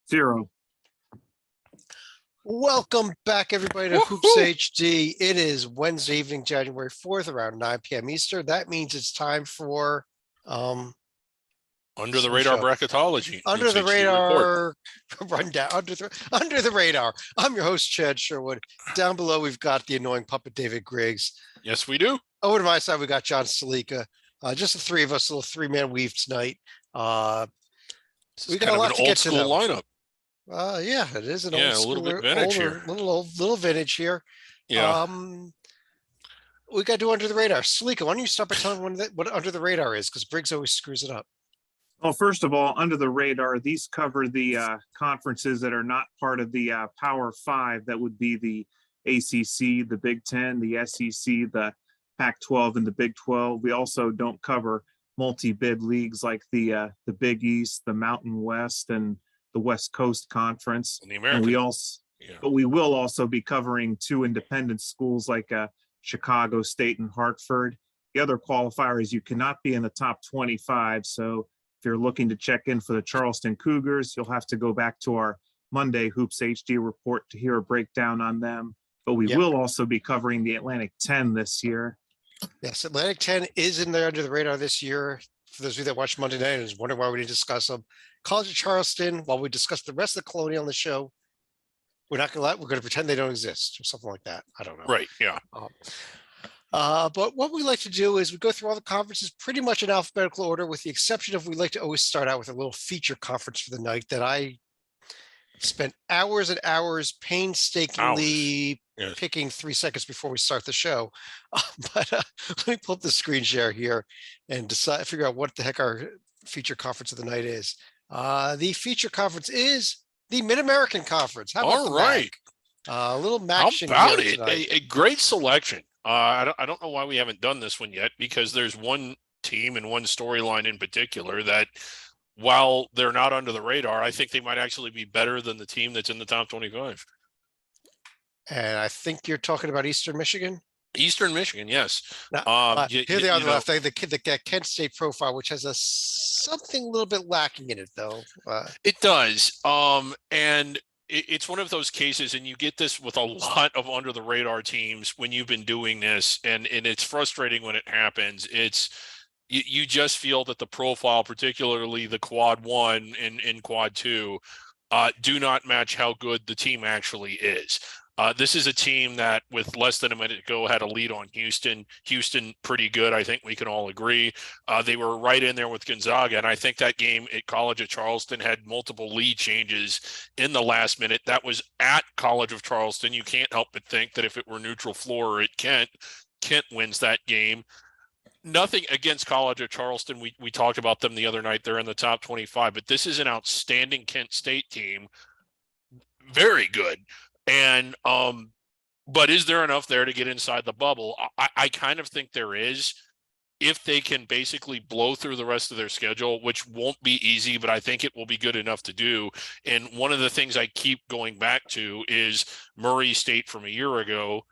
0. Welcome back, everybody, to Hoops HD. It is Wednesday evening, January 4th, around 9 p.m. Eastern. That means it's time for Under the Radar Bracketology. Under the Radar rundown. Under the Radar. I'm your host, Chad Sherwood. Down below, we've got the annoying puppet, David Griggs. Yes, we do. Over to my side, we got John Salika. Just the three of us, a little three-man weave tonight. We got a lot to get to. Old school lineup. Yeah, it is an old school, a little bit vintage here. Little vintage here. Yeah. We got to do Under the Radar. Salika, why don't you start by telling what Under the Radar is? Because Briggs always screws it up. Well, first of all, Under the Radar, these cover the conferences that are not part of the Power Five. That would be the ACC, the Big Ten, the SEC, the Pac-12, and the Big 12. We also don't cover multi-bid leagues like the Big East, the Mountain West, and the West Coast Conference. And we also, but we will also be covering two independent schools like Chicago State and Hartford. The other qualifier is you cannot be in the top 25. So if you're looking to check in for the Charleston Cougars, you'll have to go back to our Monday Hoops HD report to hear a breakdown on them. But we will also be covering the Atlantic 10 this year. Yes, Atlantic 10 is in there Under the Radar this year. For those of you that watch Monday night and is wondering why we didn't discuss them, College of Charleston, while we discuss the rest of the Colonial on the show, we're going to pretend they don't exist or something like that. I don't know. Right. Yeah. But what we like to do is we go through all the conferences pretty much in alphabetical order, with the exception of we like to always start out with a little feature conference for the night that I spent hours and hours painstakingly picking 3 seconds before we start the show. But let me pull up the screen share here and figure out what the heck our feature conference of the night is. The feature conference is the Mid-American Conference. How about all right? A little matching. How about it? A great selection. I don't know why we haven't done this one yet, because there's one team and one storyline in particular that, while they're not under the radar, I think they might actually be better than the team that's in the top 25. And I think you're talking about Eastern Michigan. Eastern Michigan, yes. Now, here they are on the left. The Kent State profile, which has something a little bit lacking in it, though. It does. And it's one of those cases, and you get this with a lot of under the radar teams when you've been doing this, and it's frustrating when it happens. You just feel that the profile, particularly the quad 1 and quad 2, do not match how good the team actually is. This is a team that, with less than a minute to go, had a lead on Houston. Houston, pretty good. I think we can all agree. They were right in there with Gonzaga, and I think that game at College of Charleston had multiple lead changes in the last minute. That was at College of Charleston. You can't help but think that if it were neutral floor or at Kent wins that game. Nothing against College of Charleston. We talked about them the other night. They're in the top 25, but this is an outstanding Kent State team. Very good. And, but is there enough there to get inside the bubble? I kind of think there is, if they can basically blow through the rest of their schedule, which won't be easy, but I think it will be good enough to do. And one of the things I keep going back to is Murray State from a year ago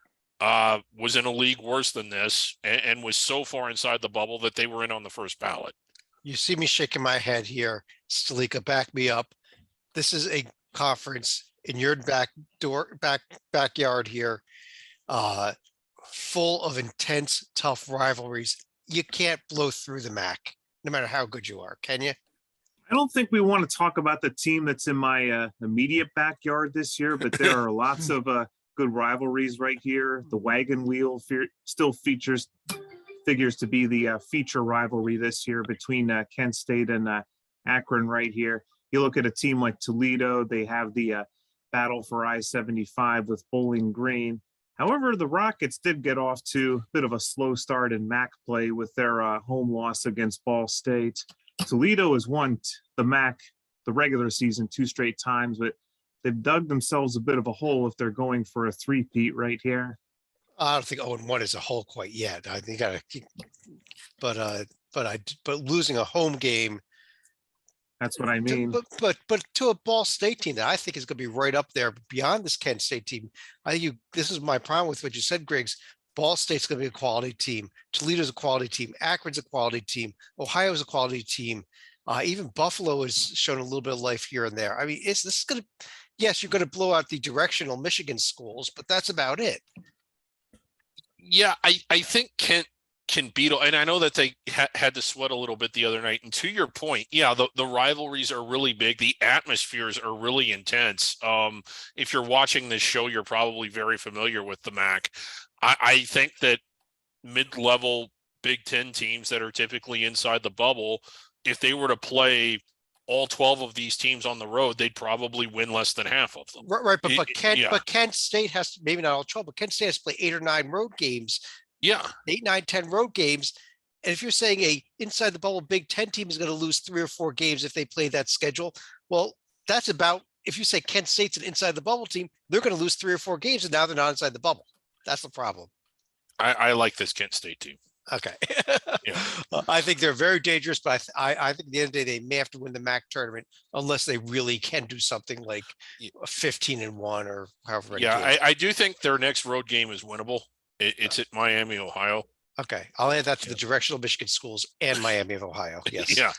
was in a league worse than this and was so far inside the bubble that they were in on the first ballot. You see me shaking my head here. Stalika, back me up. This is a conference in your backyard here, full of intense, tough rivalries. You can't blow through the MAC, no matter how good you are, can you? I don't think we want to talk about the team that's in my immediate backyard this year, but there are lots of good rivalries right here. The Wagon Wheel still figures to be the feature rivalry this year between Kent State and Akron right here. You look at a team like Toledo, they have the battle for I-75 with Bowling Green. However, the Rockets did get off to a bit of a slow start in MAC play with their home loss against Ball State. Toledo has won the MAC, the regular season, 2 straight times, but they've dug themselves a bit of a hole if they're going for a three-peat right here. I don't think 0-1 is a hole quite yet. I think but losing a home game. That's what I mean. But to a Ball State team that I think is going to be right up there beyond this Kent State team. I think this is my problem with what you said, Griggs. Ball State's going to be a quality team. Toledo's a quality team. Akron's a quality team. Ohio's a quality team. Even Buffalo has shown a little bit of life here and there. I mean, this is going to, yes, you're going to blow out the directional Michigan schools, but that's about it. Yeah, I think Kent can beat, and I know that they had to sweat a little bit the other night. And to your point, yeah, the rivalries are really big. The atmospheres are really intense. If you're watching this show, you're probably very familiar with the MAC. I think that mid-level Big Ten teams that are typically inside the bubble, if they were to play all 12 of these teams on the road, they'd probably win less than half of them. Right, but Kent State has to, maybe not all 12, but Kent State has to play 8 or 9 road games. Yeah. 8, 9, 10 road games. And if you're saying a inside the bubble Big Ten team is going to lose 3 or 4 games if they play that schedule, well, that's about, if you say Kent State's an inside the bubble team, they're going to lose 3 or 4 games, and now they're not inside the bubble. That's the problem. I like this Kent State team. Okay. Yeah. I think they're very dangerous, but I think at the end of the day, they may have to win the MAC tournament unless they really can do something like 15-1 or however. Yeah, I do think their next road game is winnable. It's at Miami, Ohio. Okay. I'll add that to the directional Michigan schools and Miami of Ohio. Yes. Yeah.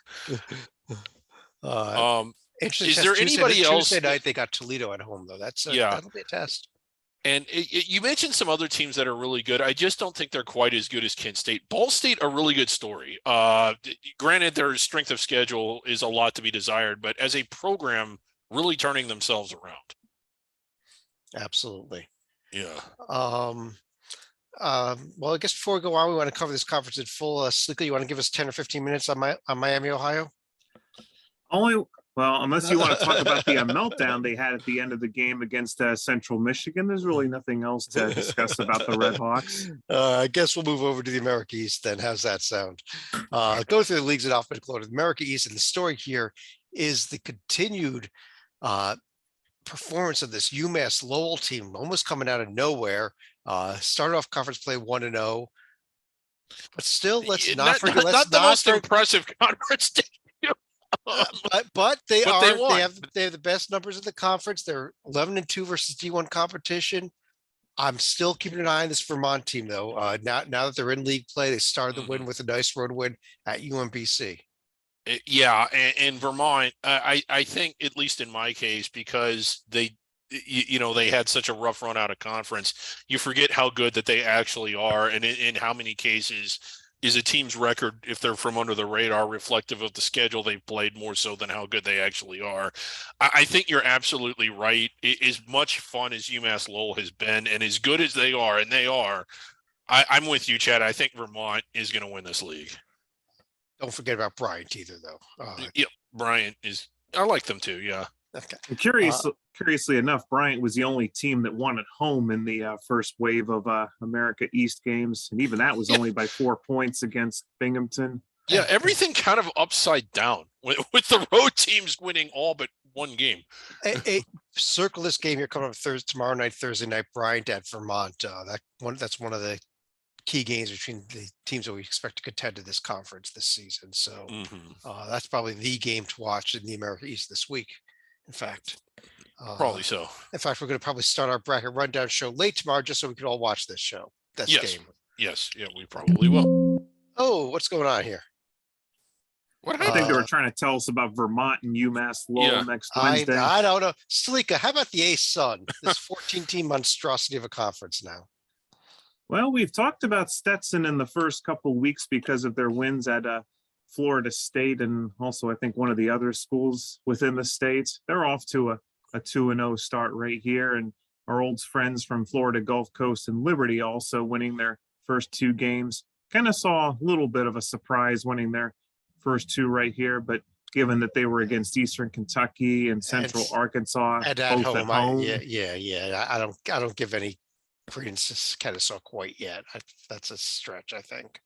Interesting. Is there anybody else? Tuesday night, they got Toledo at home, though. That'll be a test. And you mentioned some other teams that are really good. I just don't think they're quite as good as Kent State. Ball State, a really good story. Granted, their strength of schedule is a lot to be desired, but as a program, really turning themselves around. Absolutely. Yeah. Well, I guess before we go on, we want to cover this conference in full. Slicka, you want to give us 10 or 15 minutes on Miami, Ohio? Well, unless you want to talk about the meltdown they had at the end of the game against Central Michigan, there's really nothing else to discuss about the Red Hawks. I guess we'll move over to the America East then. How's that sound? Go through the leagues in alphabetical order. The America East, and the story here is the continued performance of this UMass Lowell team, almost coming out of nowhere. Started off conference play 1-0, but still, let's not forget. Not the most impressive conference team. But they won. They have the best numbers in the conference. They're 11-2 versus D1 competition. I'm still keeping an eye on this Vermont team, though. Now that they're in league play, they started the win with a nice road win at UMBC. Yeah, and Vermont, I think, at least in my case, because they had such a rough run out of conference, you forget how good that they actually are, and in how many cases is a team's record, if they're from under the radar, reflective of the schedule they've played more so than how good they actually are. I think you're absolutely right. As much fun as UMass Lowell has been, and as good as they are, and they are, I'm with you, Chad. I think Vermont is going to win this league. Don't forget about Bryant either, though. Yeah, Bryant is. I like them too. Yeah. Okay. Curiously enough, Bryant was the only team that won at home in the first wave of America East games, and even that was only by 4 points against Binghamton. Yeah, everything kind of upside down with the road teams winning all but one game. Circle this game here coming up Thursday night. Bryant at Vermont. That's one of the key games between the teams that we expect to contend in this conference this season. So that's probably the game to watch in the America East this week. In fact, probably so. In fact, we're going to probably start our bracket rundown show late tomorrow, just so we can all watch this show. Game. Yes. Yeah, we probably will. Oh, what's going on here? What I think they were trying to tell us about Vermont and UMass Lowell next Wednesday. I don't know. Stalika, how about the A-Sun? This 14-team monstrosity of a conference now. Well, we've talked about Stetson in the first couple of weeks because of their wins at Florida State, and also I think one of the other schools within the state. They're off to a 2-0 start right here, and our old friends from Florida Gulf Coast and Liberty also winning their first 2 games. Kind of saw a little bit of a surprise winning their first 2 right here, but given that they were against Eastern Kentucky and Central Arkansas, at home. I don't give any credence to Kennesaw quite yet. That's a stretch, I think.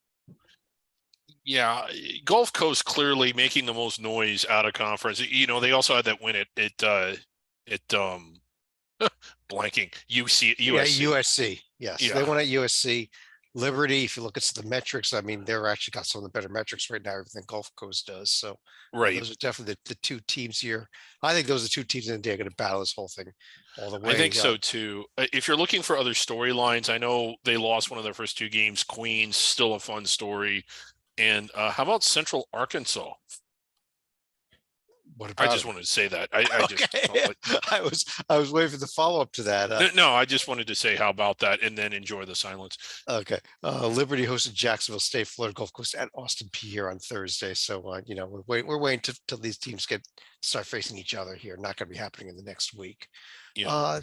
Yeah, Gulf Coast clearly making the most noise out of conference. They also had that win at blanking USC. Yeah, USC. Yes, yeah. They won at USC. Liberty, if you look at the metrics, I mean, they're actually got some of the better metrics right now than Gulf Coast does. So right, those are definitely the 2 teams here. I think those are 2 teams in the day are going to battle this whole thing all the way. I think so too. If you're looking for other storylines, I know they lost one of their first 2 games. Queens, still a fun story. And how about Central Arkansas? What I about just him? wanted to say that. I just felt Okay. like, I was waiting for the follow-up to that. no, I just wanted to say how about that and then enjoy the silence. Okay. Liberty hosted Jacksonville State, Florida Gulf Coast at Austin P here on Thursday. So, we're waiting till these teams start facing each other here. Not going to be happening in the next week. Yeah.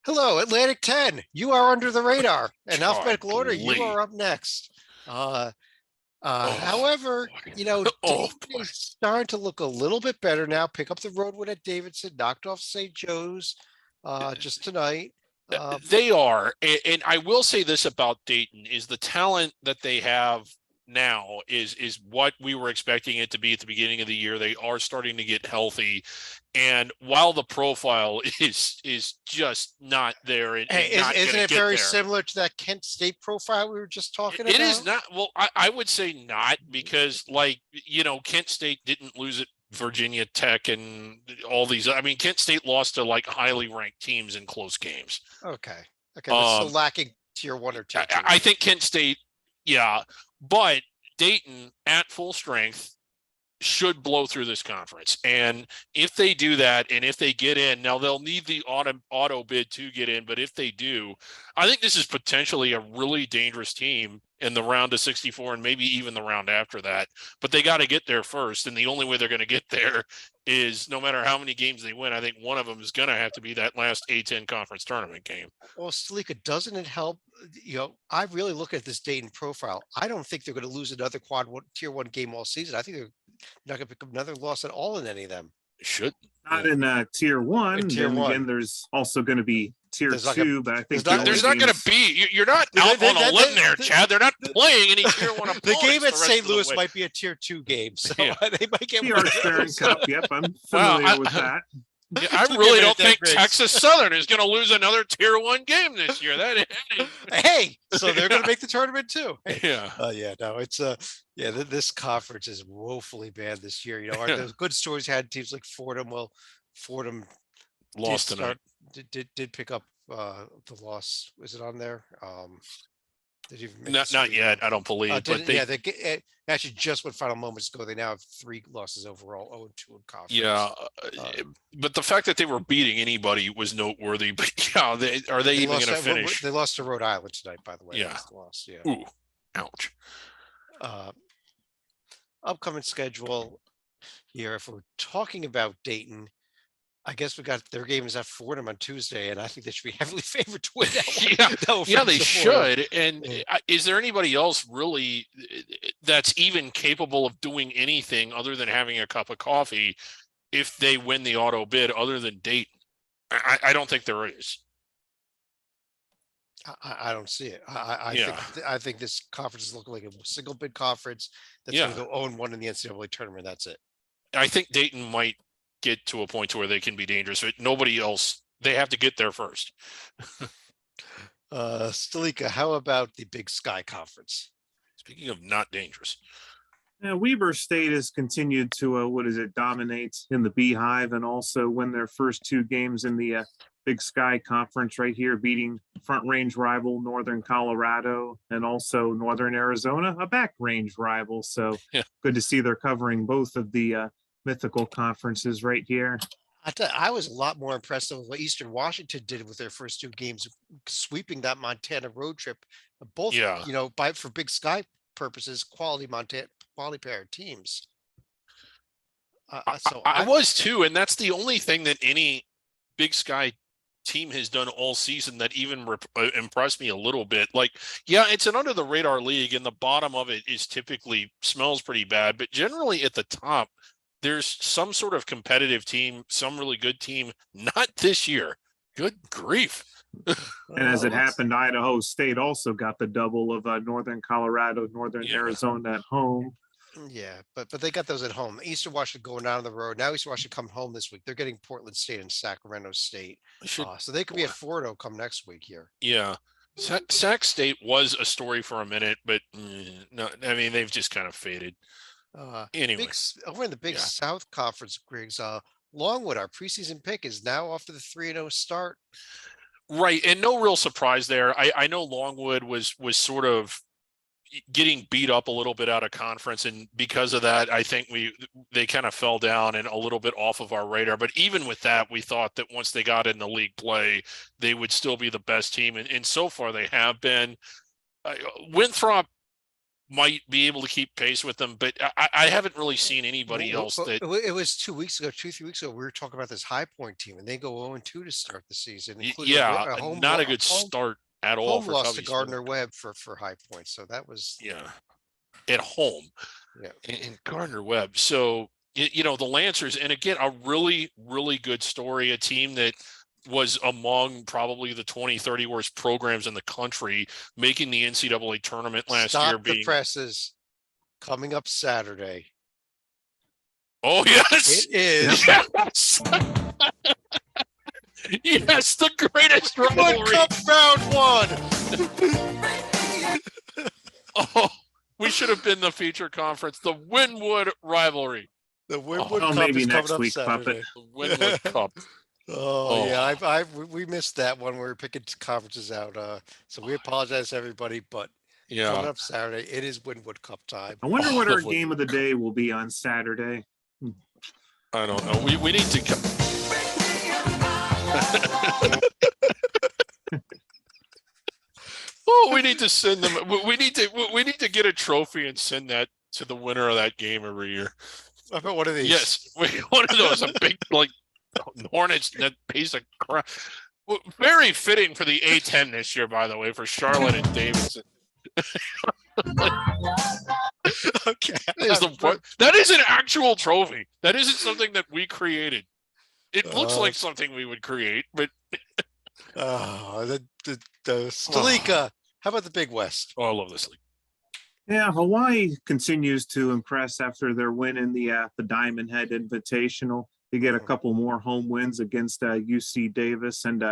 Hello, Atlantic 10. You are under the radar. In God, alphabetical order, you Lee. are up next. Oh, However, oh, Dayton boy. is starting to look a little bit better now. Pick up the road win at Davidson, knocked off St. Joe's just tonight. They are, and I will say this about Dayton is the talent that they have now is what we were expecting it to be at the beginning of the year. They are starting to get healthy, and while the profile is just not there, Isn't it very similar to that Kent State profile we were just talking about? It is not. Well, I would say not because, Kent State didn't lose it. Virginia Tech and all these. I mean, Kent State lost to like highly ranked teams in close games. Okay. But still lacking tier 1 or tier 2. I think Kent State, yeah, but Dayton at full strength should blow through this conference. And if they do that, and if they get in, now they'll need the auto bid to get in, but if they do, I think this is potentially a really dangerous team in the round of 64 and maybe even the round after that. But they got to get there first, and the only way they're going to get there is no matter how many games they win, I think one of them is going to have to be that last A10 conference tournament game. Well, Stalika, doesn't it help? I really look at this Dayton profile. I don't think they're going to lose another tier 1 game all season. I think they're not going to pick up another loss at all in any of them. Should not in tier 1. Tier 1. Again, there's also going to be tier 2, but I think there's not going to be. You're not out on a limb there, Chad. They're not playing any tier 1 opponents. The game at St. Louis might be a tier 2 game, so they might get one. Cup. Yep, I'm familiar with that. Yeah, I really don't think Texas Southern is going to lose another tier 1 game this year. Hey, so they're going to make the tournament too. Yeah. It's this conference is woefully bad this year. Those good stories had teams like Fordham. Well, Fordham lost tonight. Did pick up the loss. Was it on there? Not yet, I don't believe. They actually just went final moments ago. They now have 3 losses overall, 0-2 in conference. Yeah, but the fact that they were beating anybody was noteworthy. But yeah, are they even going to finish? They lost to Rhode Island tonight, by the way. Yeah. Loss. Yeah. Ooh, ouch. Upcoming schedule here. If we're talking about Dayton, I guess we got their game is at Fordham on Tuesday, and I think they should be heavily favored to win that one. Yeah, they should. And is there anybody else really that's even capable of doing anything other than having a cup of coffee if they win the auto bid other than Dayton? I don't think there is. I don't see it. I think this conference is looking like a single bid conference that's going to go 0-1 in the NCAA tournament. That's it. I think Dayton might get to a point to where they can be dangerous, but nobody else, they have to get there first. Stalika, how about the Big Sky Conference? Speaking of not dangerous. Weber State has continued to, dominate in the Beehive and also win their first 2 games in the Big Sky Conference right here, beating Front Range rival Northern Colorado and also Northern Arizona, a back range rival. So good to see they're covering both of the mythical conferences right here. I was a lot more impressed with what Eastern Washington did with their first 2 games, sweeping that Montana road trip. Both, for Big Sky purposes, quality pair of teams. I was too, and that's the only thing that any Big Sky team has done all season that even impressed me a little bit. Like, yeah, it's an under the radar league, and the bottom of it is typically smells pretty bad, but generally at the top, there's some sort of competitive team, some really good team. Not this year. Good grief. And as it happened, Idaho State also got the double of Northern Colorado, Northern Arizona at home. Yeah, but they got those at home. Eastern Washington going down the road. Now Eastern Washington come home this week. They're getting Portland State and Sacramento State. So they could be at 4-0 come next week here. Yeah. Sac State was a story for a minute, but no, I mean, they've just kind of faded. Anyway. Over in the Big South Conference, Griggs, Longwood, our preseason pick, is now off to the 3-0 start. Right, and no real surprise there. I know Longwood was sort of getting beat up a little bit out of conference, and because of that, I think they kind of fell down and a little bit off of our radar. But even with that, we thought that once they got into league play, they would still be the best team, and so far they have been. Winthrop might be able to keep pace with them, but I haven't really seen anybody else that. It was 2 weeks ago, 3 weeks ago. We were talking about this High Point team, and they go 0-2 to start the season. Yeah, not a good start at all for loss Cubbies. to Gardner Webb for High Point, so that was at home. Yeah, in Gardner Webb. So the Lancers, and again, a really, really good story. A team that was among probably the 20-30 worst programs in the country, making the NCAA tournament last year. Stop the presses. Coming up Saturday. Oh yes, it is. Yes. Yes, the greatest rivalry. Cup round one. Oh, we should have been the feature conference. The Wynwood rivalry. The Wynwood Cup maybe is next coming week, up Saturday. The Wynwood Cup. Oh yeah, we missed that one. We were picking conferences out. So we apologize to everybody, but coming up Saturday, it is Wynwood Cup time. I wonder what our game of the day will be on Saturday. I don't know. We need to come. Oh, we need to send them. We need to get a trophy and send that to the winner of that game every year. I bet one of these. Yes, one of those, a big Hornets that piece of crap. Very fitting for the A10 this year, by the way, for Charlotte and Davidson. Okay, that is an actual trophy. That isn't something that we created. It looks like something we would create, but the Stalika. How about the Big West? Oh, I love this league. Yeah, Hawaii continues to impress after their win in the Diamond Head Invitational. They get a couple more home wins against UC Davis and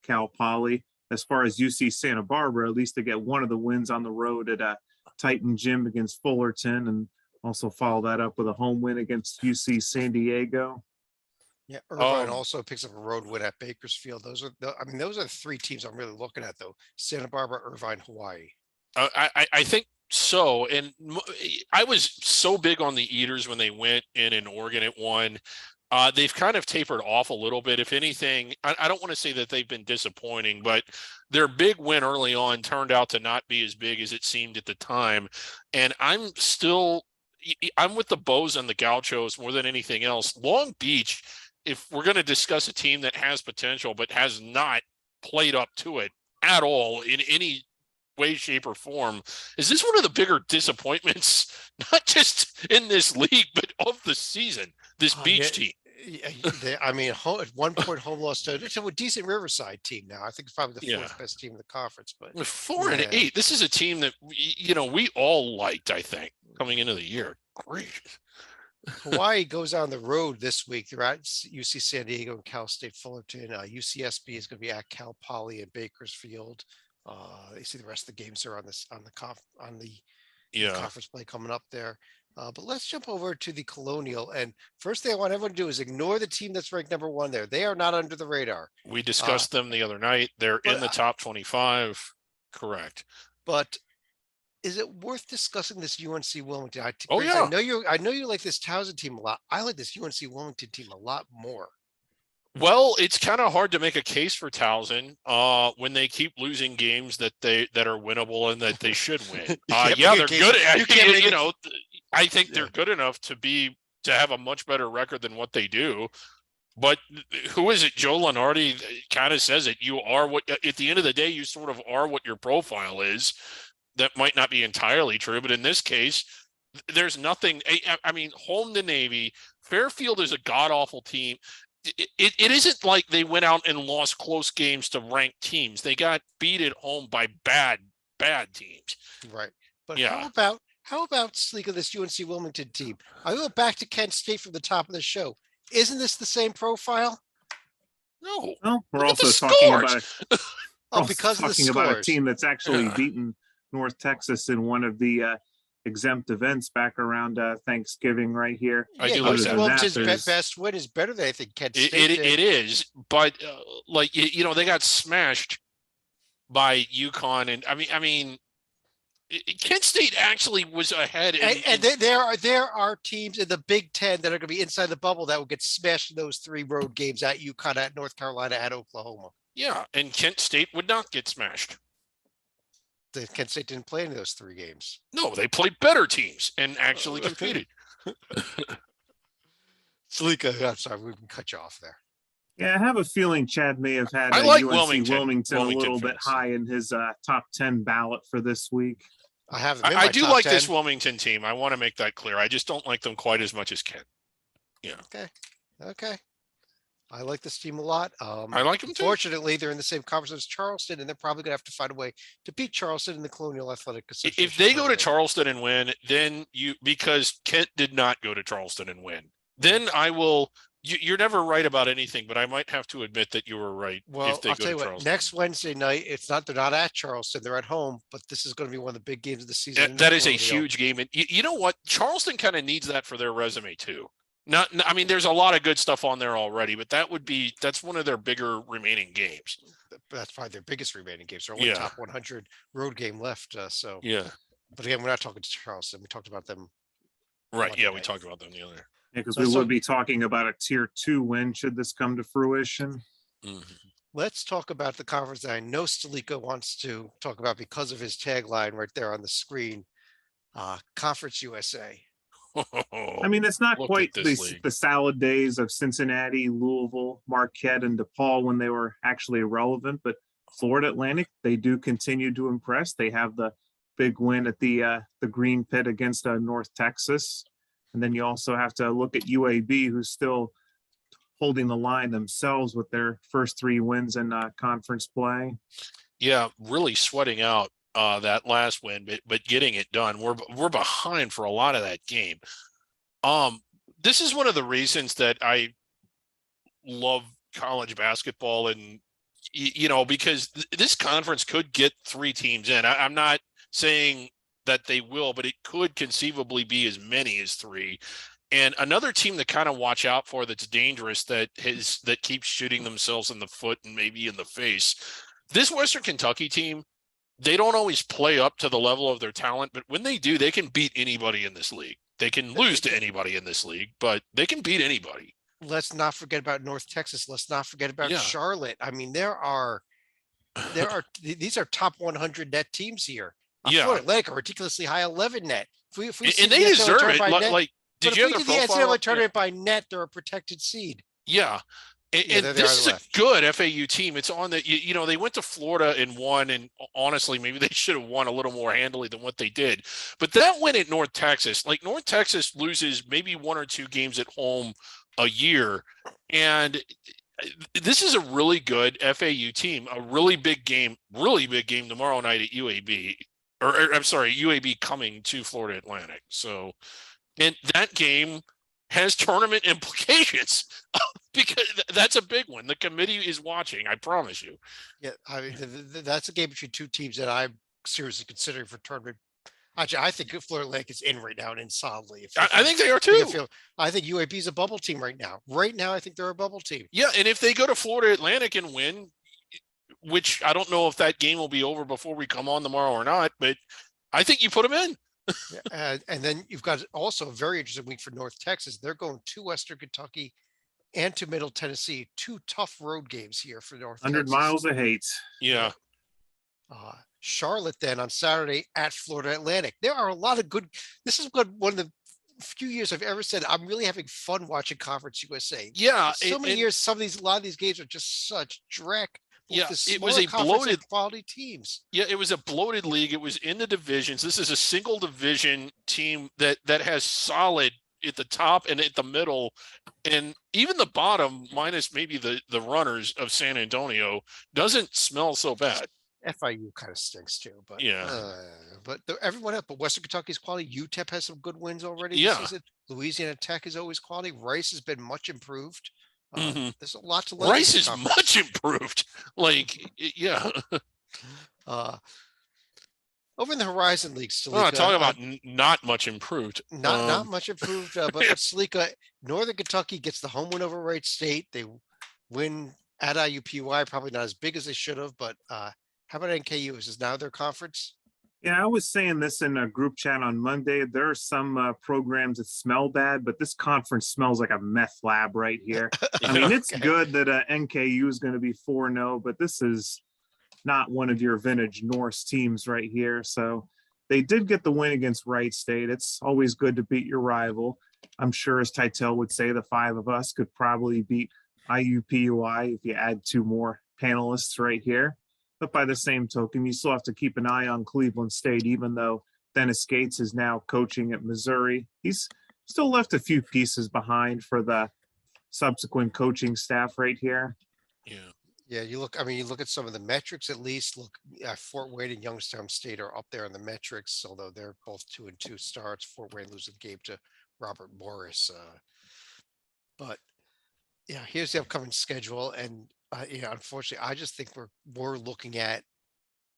Cal Poly. As far as UC Santa Barbara, at least they get one of the wins on the road at Titan Gym against Fullerton, and also follow that up with a home win against UC San Diego. Yeah, Irvine also picks up a road win at Bakersfield. Those are the three teams I'm really looking at, though: Santa Barbara, Irvine, Hawaii. I think so, and I was so big on the Eaters when they went in and Oregon at one. They've kind of tapered off a little bit. If anything, I don't want to say that they've been disappointing, but their big win early on turned out to not be as big as it seemed at the time. And I'm with the Bows and the Gauchos more than anything else. Long Beach, if we're going to discuss a team that has potential but has not played up to it at all in any way, shape, or form, is this one of the bigger disappointments, not just in this league, but of the season, this Beach team? At 1 point home loss to a decent Riverside team now. I think it's probably the fourth best team in the conference. But 4-8, this is a team that we all liked, I think, coming into the year. Great. Hawaii goes on the road this week. They're at UC San Diego and Cal State Fullerton. UCSB is going to be at Cal Poly and Bakersfield. You see the rest of the games are on the conference play coming up there. But let's jump over to the Colonial. And first thing I want everyone to do is ignore the team that's ranked number one there. They are not under the radar. We discussed them the other night. They're in the top 25. Correct. But is it worth discussing this UNC Wilmington? Yeah. I know you like this Towson team a lot. I like this UNC Wilmington team a lot more. Well, it's kind of hard to make a case for Towson when they keep losing games that are winnable and that they should win. They're good. I think they're good enough to have a much better record than what they do. But who is it? Joe Lenardi kind of says it. You are what, at the end of the day, you sort of are what your profile is. That might not be entirely true, but in this case, there's nothing. I mean, home to Navy, Fairfield is a god-awful team. It isn't like they went out and lost close games to ranked teams. They got beat at home by bad teams. Right. But how about Sleek of this UNC Wilmington team? I go back to Kent State from the top of the show. Isn't this the same profile? No. Well, we're also talking about a team that's actually beaten North Texas in one of the exempt events back around Thanksgiving right here. I do like that. Wilmington's best win is better than I think Kent State. It is, but they got smashed by UConn, and I mean, Kent State actually was ahead. And there are teams in the Big Ten that are going to be inside the bubble that will get smashed in those 3 road games at UConn, at North Carolina, at Oklahoma. Yeah, and Kent State would not get smashed. Kent State didn't play any of those 3 games. No, they played better teams and actually competed. Salika, I'm sorry, we can cut you off there. Yeah, I have a feeling Chad may have had I like UNC Wilmington a little bit fans. high in his top 10 ballot for this week. I do like this Wilmington team. I want to make that clear. I just don't like them quite as much as Kent. Yeah. Okay. I like this team a lot. I like them too. Fortunately, they're in the same conference as Charleston, and they're probably going to have to find a way to beat Charleston in the Colonial Athletic Association. If they go to Charleston and win, then because Kent did not go to Charleston and win, then I will. You're never right about anything, but I might have to admit that you were right. Well, if they I'll go tell you to what, Charleston. next Wednesday night, they're not at Charleston, they're at home, but this is going to be one of the big games of the season. That is a huge game. And you know what? Charleston kind of needs that for their resume too. I mean, there's a lot of good stuff on there already, but that's one of their bigger remaining games. That's probably their biggest remaining games. They're only top 100 road game left. So yeah. But again, we're not talking to Charleston. We talked about them. Right. Yeah, we talked about them the other. Yeah, because we would be talking about a tier 2 win should this come to fruition. Mm-hmm. Let's talk about the conference that I know Stalika wants to talk about because of his tagline right there on the screen. Conference USA. I mean, it's not quite the salad days of Cincinnati, Louisville, Marquette, and DePaul when they were actually irrelevant, but Florida Atlantic, they do continue to impress. They have the big win at the Green Pit against North Texas. And then you also have to look at UAB, who's still holding the line themselves with their first 3 wins in conference play. Yeah, really sweating out that last win, but getting it done. We're behind for a lot of that game. This is one of the reasons that I love college basketball, and because this conference could get 3 teams in. I'm not saying that they will, but it could conceivably be as many as 3. And another team to kind of watch out for that's dangerous, that keeps shooting themselves in the foot and maybe in the face. This Western Kentucky team, they don't always play up to the level of their talent, but when they do, they can beat anybody in this league. They can lose to anybody in this league, but they can beat anybody. Let's not forget about North Texas. Let's not forget about Charlotte. I mean, these are top 100 net teams here. Florida Atlantic are ridiculously high 11 net. If we and they deserve it. Did you have the NCAA tournament by net? They're a protected seed. Yeah. And this is a good FAU team. It's on the, they went to Florida and won, and honestly, maybe they should have won a little more handily than what they did. But that win at North Texas, North Texas loses maybe 1 or 2 games at home a year. And this is a really good FAU team, a really big game tomorrow night at UAB. Or I'm sorry, UAB coming to Florida Atlantic. So, and that game has tournament implications because that's a big one. The committee is watching, I promise you. Yeah, I mean, that's a game between 2 teams that I'm seriously considering for tournament. Actually, I think Florida Atlantic is in right now and in solidly. I think they are too. I think UAB is a bubble team right now. Right now, I think they're a bubble team. Yeah, and if they go to Florida Atlantic and win, which I don't know if that game will be over before we come on tomorrow or not, but I think you put them in. And then you've got also a very interesting week for North Texas. They're going to Western Kentucky and to Middle Tennessee. 2 tough road games here for North 100 Texas. miles of hate. Yeah. Charlotte then on Saturday at Florida Atlantic. There are a lot of good. This is one of the few years I've ever said I'm really having fun watching Conference USA. Yeah. So many years, a lot of these games are just such dreck. Yeah, it was a bloated quality teams. Yeah, it was a bloated league. It was in the divisions. This is a single division team that has solid at the top and at the middle, and even the bottom, minus maybe the runners of San Antonio, doesn't smell so bad. FIU kind of stinks too, but everyone else. But Western Kentucky's quality. UTEP has some good wins already. Yeah, Louisiana Tech is always quality. Rice has been much improved. There's a lot to like. Rice is much improved. Over in the Horizon League, Salika, talking about not much improved. Not much improved, but Salika, Northern Kentucky gets the home win over Wright State. They win at IUPUI, probably not as big as they should have, but how about NKU? Is this now their conference? Yeah, I was saying this in a group chat on Monday. There are some programs that smell bad, but this conference smells like a meth lab right here. I mean, it's Okay. good that NKU is going to be 4-0, but this is not one of your vintage Norse teams right here. So they did get the win against Wright State. It's always good to beat your rival. I'm sure, as Titel would say, the five of us could probably beat IUPUI if you add two more panelists right here. But by the same token, you still have to keep an eye on Cleveland State, even though Dennis Gates is now coaching at Missouri. He's still left a few pieces behind for the subsequent coaching staff right here. Yeah. Yeah, you look at some of the metrics at least. Look, Fort Wayne and Youngstown State are up there in the metrics, although they're both 2-2 starts. Fort Wayne losing the game to Robert Morris. But yeah, here's the upcoming schedule. And unfortunately, I just think we're looking at,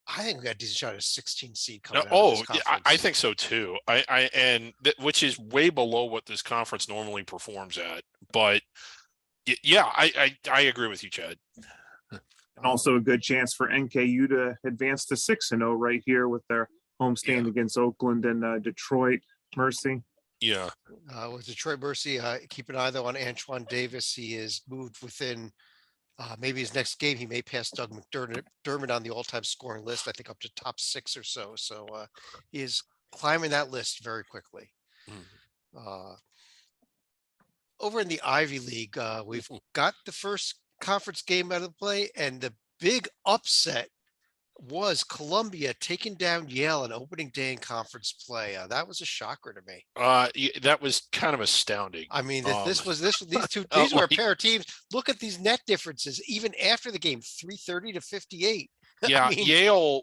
I think we got a decent shot at a 16 seed coming out of this Yeah, conference. I think so too. Which is way below what this conference normally performs at. But yeah, I agree with you, Chad. And also a good chance for NKU to advance to 6-0 right here with their homestand against Oakland and Detroit Mercy. Yeah. With Detroit Mercy, keep an eye though on Antoine Davis. He is moved within maybe his next game. He may pass Doug McDermott on the all-time scoring list. I think up to top 6 or so. So he is climbing that list very quickly. Over in the Ivy League, we've got the first conference game out of the play, and the big upset was Columbia taking down Yale on opening day in conference play. That was a shocker to me. That was kind of astounding. I mean, these were a pair of teams. Look at these net differences, even after the game, 330 to 58. Yeah, I mean, Yale,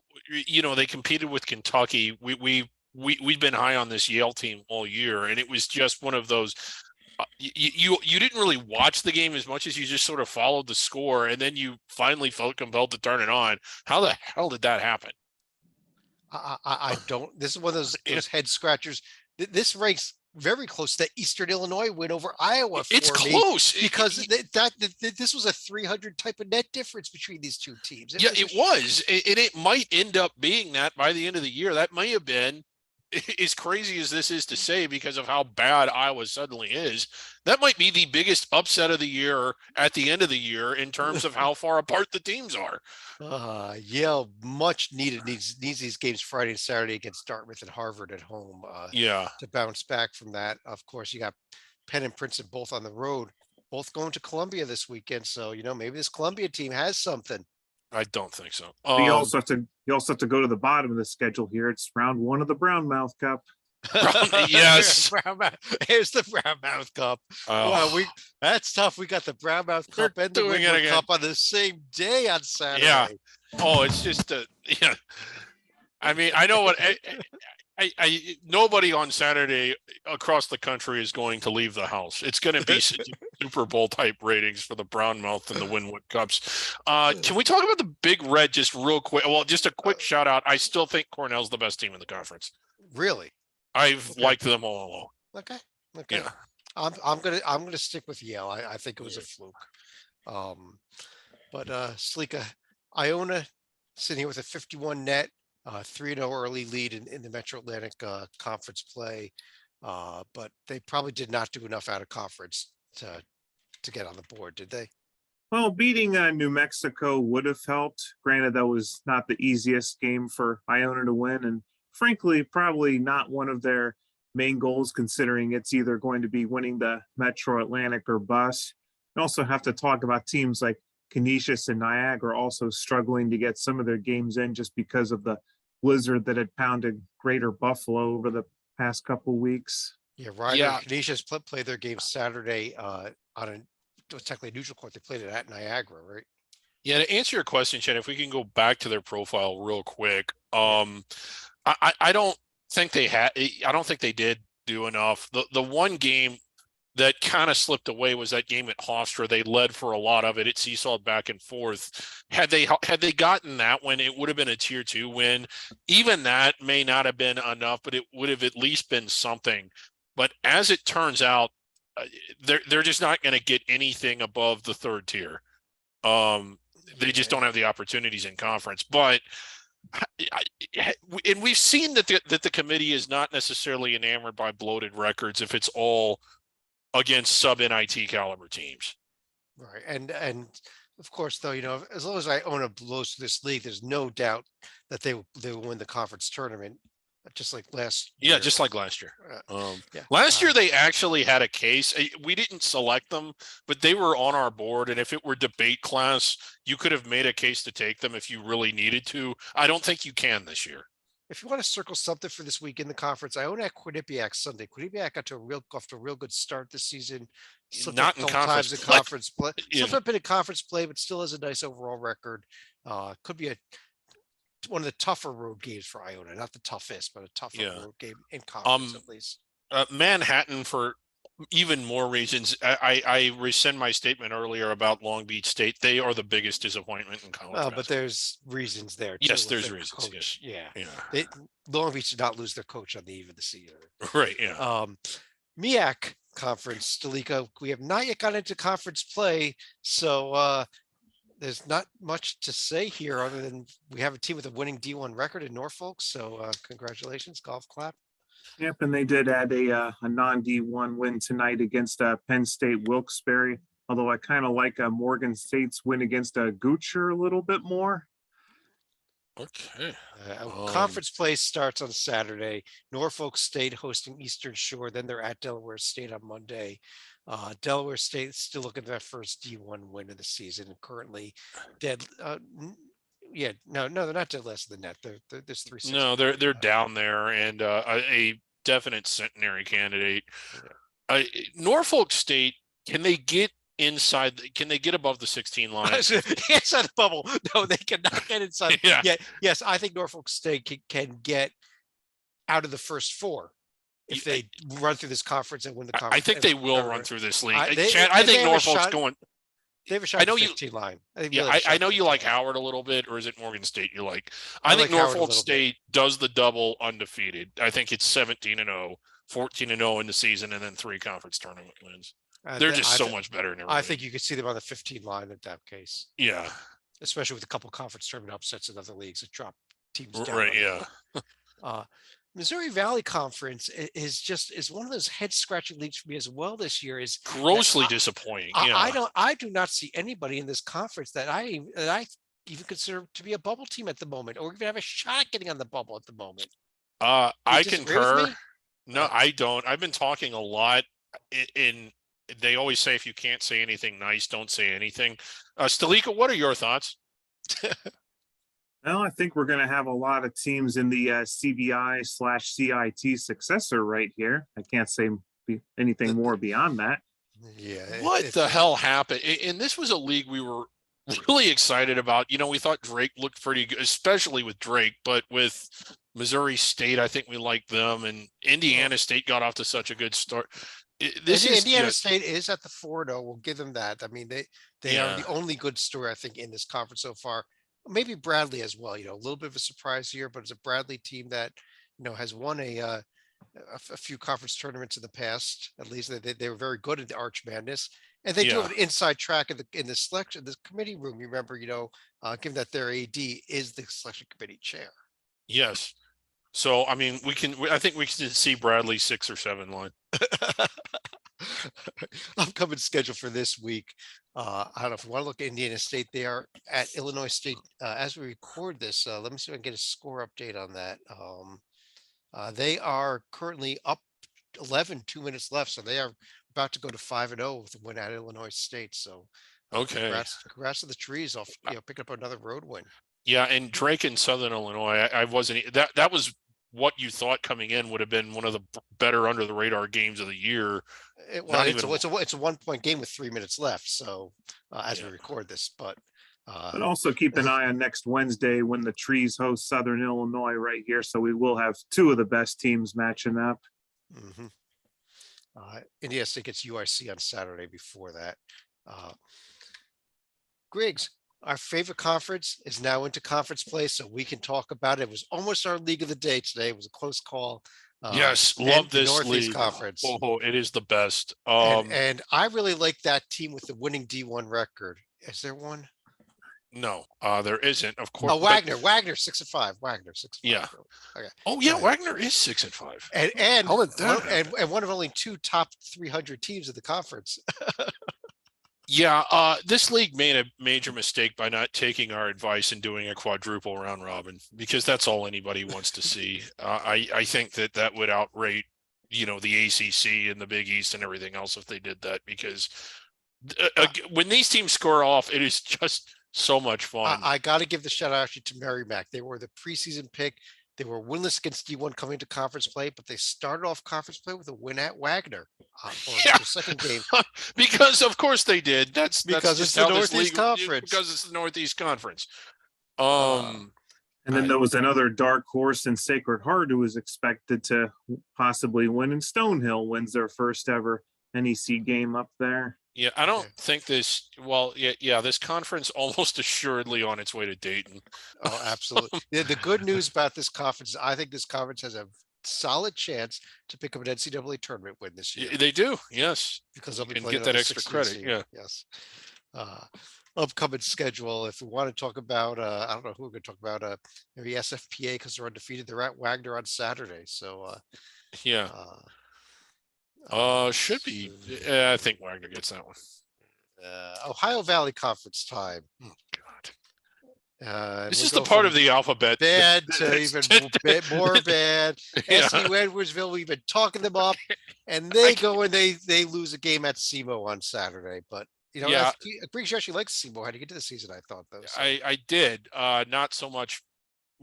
they competed with Kentucky. We've been high on this Yale team all year, and it was just one of those. You didn't really watch the game as much as you just sort of followed the score, and then you finally felt compelled to turn it on. How the hell did that happen? I don't. This is one of those head scratchers. This ranks very close to the Eastern Illinois win over Iowa. It's close because this was a 300 type of net difference between these two teams. It was, and it might end up being that by the end of the year. That may have been, as crazy as this is to say because of how bad Iowa suddenly is, that might be the biggest upset of the year at the end of the year in terms of how far apart the teams are. Yale much needs these games Friday and Saturday against Dartmouth and Harvard at home. To bounce back from that. Of course, you got Penn and Princeton both on the road, both going to Columbia this weekend. So maybe this Columbia team has something. I don't think so. You also have to go to the bottom of the schedule here. It's round 1 of the Brownmouth Cup. Yes. Here's the Brownmouth Cup. That's tough. We got the Brownmouth Cup and the Whitworth Cup on the same day on Saturday. Yeah. Oh, it's just I mean, I know what nobody on Saturday across the country is going to leave the house. It's going to be Super Bowl type ratings for the Brownmouth and the Winwood Cups. Can we talk about the Big Red just real quick? Well, just a quick shout out. I still think Cornell's the best team in the conference. Really? I've liked them all along. Okay. Yeah. I'm gonna stick with Yale. I think it was a fluke. But Slika, Iona sitting here with a 51 net. 3-0 early lead in the Metro Atlantic conference play, but they probably did not do enough out of conference to get on the board, did they? Well, beating New Mexico would have helped. Granted, that was not the easiest game for Iona to win, and frankly, probably not one of their main goals, considering it's either going to be winning the Metro Atlantic or bust. We also have to talk about teams like Canisius and Niagara also struggling to get some of their games in just because of the blizzard that had pounded Greater Buffalo over the past couple weeks. Yeah, Ryder and Canisius played their game Saturday on technically a neutral court. They played it at Niagara, right? Yeah, to answer your question, Chen, if we can go back to their profile real quick, I don't think they did do enough. The one game that kind of slipped away was that game at Hofstra. They led for a lot of it. It seesawed back and forth. Had they gotten that one, it would have been a tier 2 win. Even that may not have been enough, but it would have at least been something. But as it turns out, they're just not going to get anything above the 3rd tier. They just don't have the opportunities in conference. But And we've seen that the committee is not necessarily enamored by bloated records if it's all against sub NIT caliber teams. Right. And of course, though, as long as Iona blows to this league, there's no doubt that they will win the conference tournament, just like last Yeah, year. just like last year. Yeah. Last year they actually had a case. We didn't select them, but they were on our board. And if it were debate class, you could have made a case to take them if you really needed to. I don't think you can this year. If you want to circle something for this week in the conference, Iona at Quinnipiac Sunday. Quinnipiac got off to a real good start this season. Slipped Not up a in couple conference times in play. conference play. Yeah. Slipped up in a conference play, but still has a nice overall record. Could be one of the tougher road games for Iona, not the toughest, but a tougher road game in conference at least. Manhattan, for even more reasons. I rescind my statement earlier about Long Beach State. They are the biggest disappointment in college basketball. But there's reasons there too. Yes, there's reasons. Coach. Yes. Yeah. Long Beach did not lose their coach on the eve of the season. Right. Yeah. MEAC conference, Stalika, we have not yet got into conference play, so there's not much to say here other than we have a team with a winning D1 record in Norfolk. So congratulations, golf clap. Yep, and they did add a non-D1 win tonight against Penn State Wilkes-Barre. Although I kind of like Morgan State's win against Goocher a little bit more. Okay. Conference play starts on Saturday. Norfolk State hosting Eastern Shore. Then they're at Delaware State on Monday. Delaware State is still looking at their first D1 win of the season, and currently dead. They're not dead last of the net. There's 3. No, they're down there, and a definite centenary candidate. Norfolk State, can they get inside? Can they get above the 16 line? Inside the bubble? No, they cannot get inside. Yeah. Yes, I think Norfolk State can get out of the first 4 if they run through this conference and win the conference. I think they will run through this league. I think think Norfolk's going. They have a shot at the 15 line. I know you like Howard a little bit, or is it Morgan State you like? I think Norfolk State does the double undefeated. I think it's 17-0, 14-0 in the season, and then 3 conference tournament wins. They're just so much better. I think you could see them on the 15 line in that case. Yeah. Especially with a couple of conference tournament upsets in other leagues that drop teams down. Right, yeah. Missouri Valley Conference is one of those head scratching leagues for me as well this year. Is grossly disappointing. I do not see anybody in this conference that I even consider to be a bubble team at the moment, or even have a shot at getting on the bubble at the moment. I concur. No, I don't. I've been talking a lot they always say if you can't say anything nice, don't say anything. Stalika, what are your thoughts? Well, I think we're going to have a lot of teams in the CBI/CIT successor right here. I can't say anything more beyond that. Yeah. What the hell happened? And this was a league we were really excited about. We thought Drake looked pretty good, especially with Drake, but with Missouri State, I think we liked them, and Indiana State got off to such a good start. Indiana State is at the 4-0. We'll give them that. I mean, they are the only good story, I think, in this conference so far. Maybe Bradley as well, a little bit of a surprise here, but it's a Bradley team that, has won a few conference tournaments in the past. At least they were very good at the Arch Madness, and they do have an inside track in the selection, the committee room. You remember, given that their AD is the selection committee chair. Yes. So, I mean, I think we can see Bradley 6 or 7 line. Upcoming schedule for this week. I don't know if you want to look at Indiana State. They are at Illinois State as we record this. Let me see if I can get a score update on that. They are currently up 11, 2 minutes left. So they are about to go to 5-0 with a win at Illinois State. So okay. Congrats to the trees off picking up another road win. Yeah, and Drake in Southern Illinois, I wasn't that was what you thought coming in would have been one of the better under the radar games of the year. It's a 1-point game with 3 minutes left. So as we record this, but also keep an eye on next Wednesday when the Trees host Southern Illinois right here. So we will have 2 of the best teams matching up. Mm-hmm. Indiana State gets UIC on Saturday before that. Griggs, our favorite conference is now into conference play, so we can talk about it. It was almost our league of the day today. It was a close call. Yes, love this Northeast league. Conference. Oh, it is the best. And I really like that team with the winning D1 record. Is there one? No, there isn't. Of course. Oh, Wagner 6-5. Wagner 6-5. Yeah. Okay. Oh yeah, Right. Wagner is 6-5. And How did that one, happen? and one of only 2 top 300 teams of the conference. Yeah, this league made a major mistake by not taking our advice and doing a quadruple round robin, because that's all anybody wants to see. I think that would outrate, the ACC and the Big East and everything else if they did that, because when these teams score off, it is just so much fun. I got to give the shout out actually to Merrimack. They were the preseason pick. They were winless against D1 coming to conference play, but they started off conference play with a win at Wagner for Yeah. the second game. Because of course they did. That's Because just it's the how this Northeast league, Conference. because it's the Northeast Conference. And then there was another dark horse in Sacred Heart who was expected to possibly win, and Stonehill wins their first ever NEC game up there. Yeah, I don't think this. Well, yeah, this conference almost assuredly on its way to Dayton. Oh, absolutely. The good news about this conference is I think this conference has a solid chance to pick up an NCAA tournament win this year. They do, yes, Because they'll be and playing get that another extra 16 credit. seed. Yeah. Yes. Upcoming schedule. If we want to talk about, I don't know who we're going to talk about. Maybe SFPA because they're undefeated. They're at Wagner on Saturday. So, Yeah. Should be. I think Wagner gets that one. Ohio Valley Conference time. Oh God. This is We'll the go part from of the alphabet bad to even more bad. Yeah. SU Edwardsville, we've been talking them up, and they go and they lose a game at SEMO on Saturday. But Yeah. I'm pretty sure she likes SEMO heading into the season. I thought though. So. I did. Not so much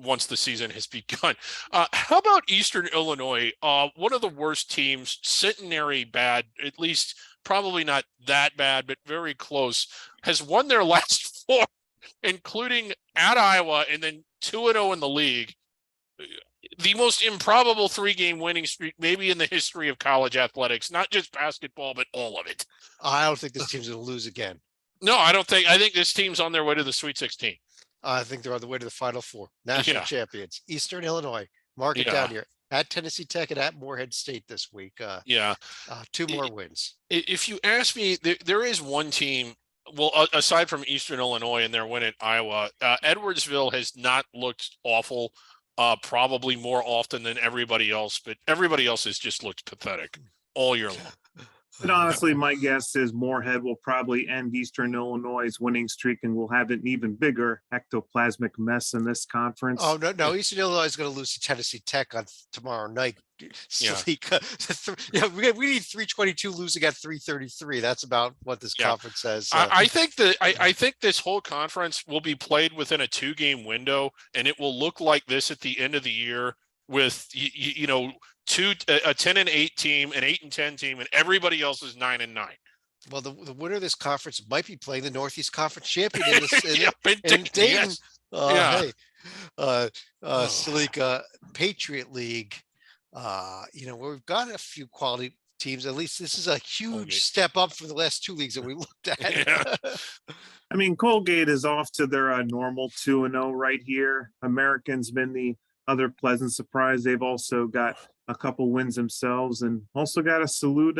once the season has begun. How about Eastern Illinois? One of the worst teams, centenary bad, at least probably not that bad, but very close, has won their last 4, including at Iowa, and then 2-0 in the league. The most improbable 3-game winning streak maybe in the history of college athletics, not just basketball, but all of it. I don't think this team's going to lose again. No, I don't think. I think this team's on their way to the Sweet 16. I think they're on the way to the Final Four. National champions, Eastern Illinois. Mark it down here. At Tennessee Tech and at Morehead State this week. 2 more wins. If you ask me, there is one team. Well, aside from Eastern Illinois and their win at Iowa, Edwardsville has not looked awful. Probably more often than everybody else, but everybody else has just looked pathetic all year long. But honestly, my guess is Morehead will probably end Eastern Illinois' winning streak, and we'll have an even bigger ectoplasmic mess in this conference. Oh, no. Eastern Illinois is going to lose to Tennessee Tech on tomorrow night. Yeah. We need 322 losing at 333. That's about what this conference says. I think I think this whole conference will be played within a 2-game window, and it will look like this at the end of the year with a 10-8 team, an 8-10 team, and everybody else is 9-9. Well, the winner of this conference might be playing the Northeast Conference champion in Dayton. Yes. Hey, Salika Patriot League. We've got a few quality teams. At least this is a huge step up from the last 2 leagues that we looked at. Yeah. I mean, Colgate is off to their normal 2-0 right here. American's been the other pleasant surprise. They've also got a couple wins themselves, and also got to salute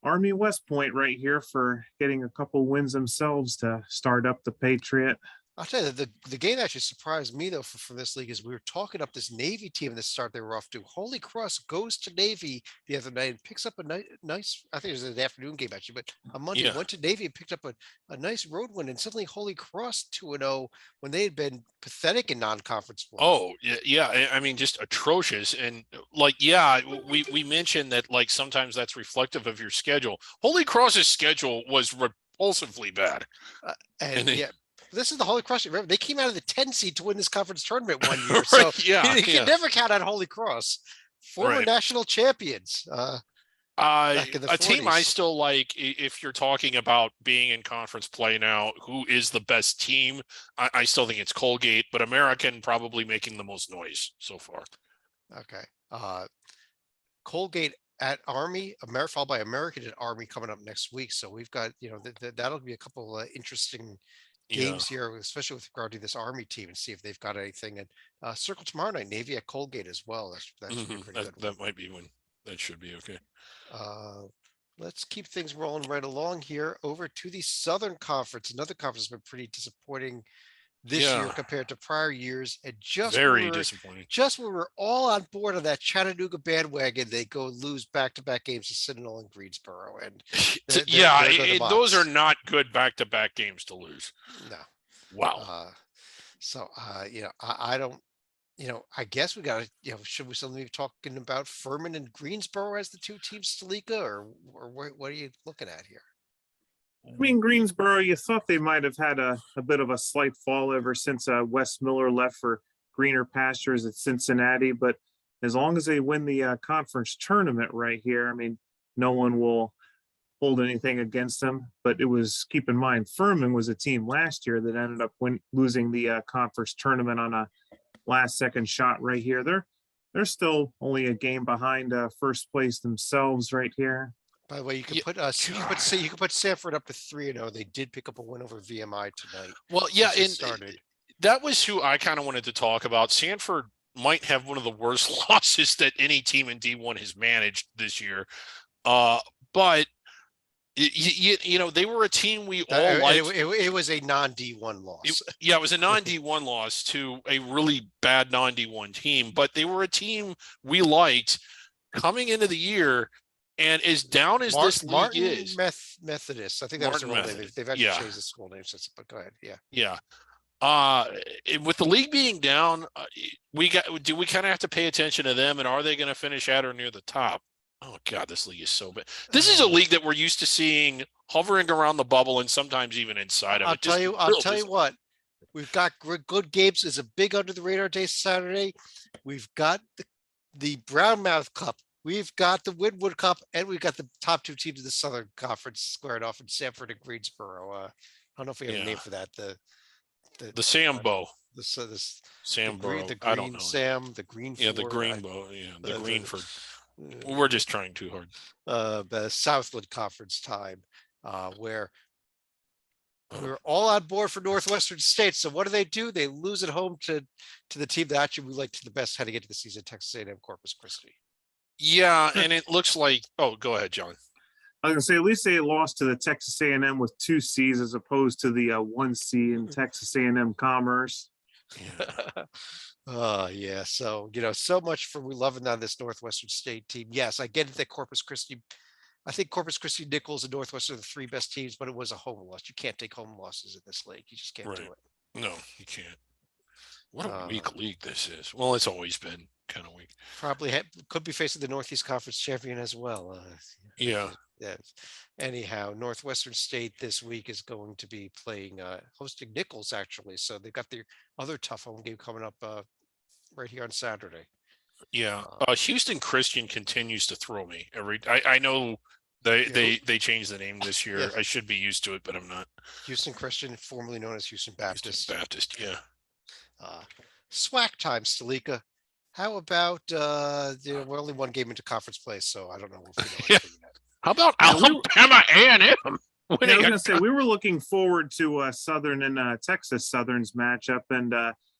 Army West Point right here for getting a couple wins themselves to start up the Patriot. I'll tell you, the game that actually surprised me, though, from this league is we were talking up this Navy team in the start they were off to. Holy Cross goes to Navy the other night and picks up a nice, I think it was an afternoon game, actually, but on Monday went to Navy and picked up a nice road win. And suddenly Holy Cross 2-0 when they had been pathetic in non-conference play. Oh, yeah. I mean, just atrocious. And we mentioned that sometimes that's reflective of your schedule. Holy Cross's schedule was repulsively bad. This is the Holy Cross. Remember, they came out of the 10 seed to win this conference tournament one year. So you can never count on Holy Cross. Former national champions. A team I still like, if you're talking about being in conference play now, who is the best team? I still think it's Colgate, but American probably making the most noise so far. Okay. Colgate at Army, followed by American at Army coming up next week. So we've got, that'll be a couple of interesting games here, especially with regard to this Army team, and see if they've got anything. And circle tomorrow night, Navy at Colgate as well. That should be pretty good. That might be when that should be okay. let's keep things rolling right along here over to the Southern Conference. Another conference has been pretty disappointing this year Yeah, compared to prior years. And very disappointing. just when we're all on board on that Chattanooga bandwagon, they go lose back-to-back games to Seminole and Greensboro. And Yeah, there go the those are Bucks. not good back-to-back games to lose. No. Wow. I don't, I guess we got to, should we suddenly be talking about Furman and Greensboro as the two teams, Stalika, or what are you looking at here? I mean, Greensboro, you thought they might have had a bit of a slight fall ever since Wes Miller left for greener pastures at Cincinnati. But as long as they win the conference tournament right here, I mean, no one will hold anything against them. But it was, keep in mind, Furman was a team last year that ended up losing the conference tournament on a last second shot right here. They're still only a game behind first place themselves right here. By the way, you can Yeah, you can put Sanford up to 3-0. They did pick up a win over VMI tonight. Well, yeah, since it and started. that was who I kind of wanted to talk about. Sanford might have one of the worst losses that any team in D1 has managed this year. But they were a team we all liked. It was a non-D1 loss. It was a non-D1 loss to a really bad non-D1 team, but they were a team we liked coming into the year. And as down as this league is, Methodist. I think that was the wrong name. They've actually changed the school name since. But go ahead. Yeah. Yeah. With the league being down, do we kind of have to pay attention to them, and are they going to finish at or near the top? Oh God, this league is so bad. This is a league that we're used to seeing hovering around the bubble and sometimes even inside of it. I'll tell you what. We've got good games. It's a big under the radar day Saturday. We've got the Brownmouth Cup. We've got the Winwood Cup, and we've got the top two teams of the Southern Conference squared off in Sanford and Greensboro. I don't know if we have a name for that. The Sambo. Sambo. The I don't know. Sam, the Green. Yeah, the Greenbow. Yeah, the Greenford. We're just trying too hard. The Southland Conference time, where we're all on board for Northwestern State. So what do? They lose at home to the team that actually we liked the best heading into the season, Texas A&M Corpus Christi. Yeah, and it looks like. Oh, go ahead, John. I was gonna say at least they lost to the Texas A&M with 2 C's as opposed to the 1 C in Texas A&M Commerce. Yeah. So so much for we loving on this Northwestern State team. Yes, I get it that Corpus Christi. I think Corpus Christi, Nichols, and Northwestern are the 3 best teams, but it was a home loss. You can't take home losses in this league. You just can't do it. No, you can't. What a weak league this is. Well, it's always been kind of weak. Probably could be facing the Northeast Conference champion as well. Yeah. Anyhow, Northwestern State this week is going to be playing hosting Nichols actually. So they've got their other tough home game coming up right here on Saturday. Yeah. Houston Christian continues to throw me I know they changed the name this year. I should be used to it, but I'm not. Houston Christian, formerly known as Houston Baptist. Yeah. SWAC time, Stalika. How about we're only 1 game into conference play, so I don't know if we know How about Alabama A&M? I was gonna say we were looking forward to Southern and Texas Southern's matchup, and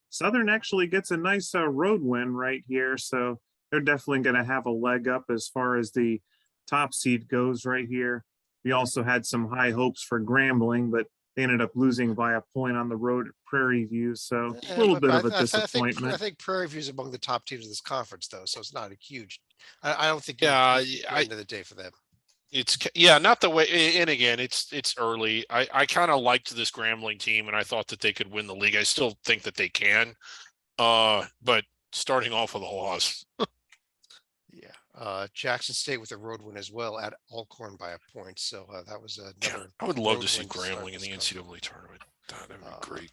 Southern actually gets a nice road win right here, so they're definitely going to have a leg up as far as the top seed goes right here. We also had some high hopes for Grambling, but they ended up losing by a point on the road at Prairie View, so a little bit of a disappointment. I think Prairie View is among the top teams of this conference, though, so it's not a huge. I don't think. End of the day for them. It's not the way. And again, it's early. I kind of liked this Grambling team, and I thought that they could win the league. I still think that they can, but starting off with a loss. Jackson State with a road win as well at Alcorn by a point. So that was another. I would love to see Grambling in the NCAA tournament. That would be great.